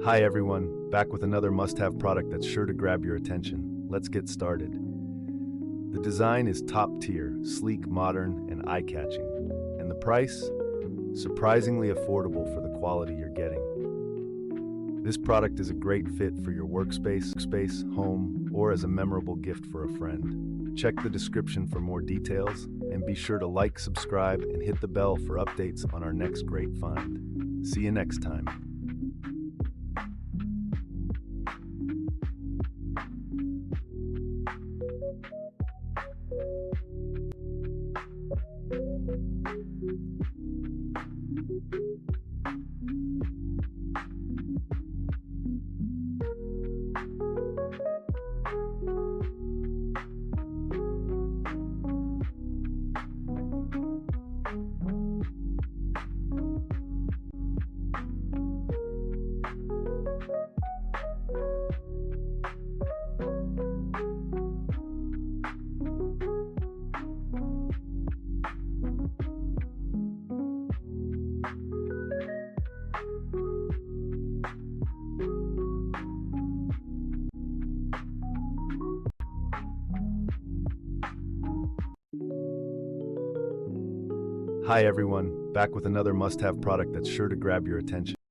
Hi everyone, back with another must-have product that's sure to grab your attention. Let's get started. The design is top tier, sleek, modern, and eye-catching. And the price? Surprisingly affordable for the quality you're getting. This product is a great fit for your workspace, home, or as a memorable gift for a friend. Check the description for more details, and be sure to like, subscribe, and hit the bell for updates on our next great find. See you next time. Hi everyone, back with another must-have product that's sure to grab your attention.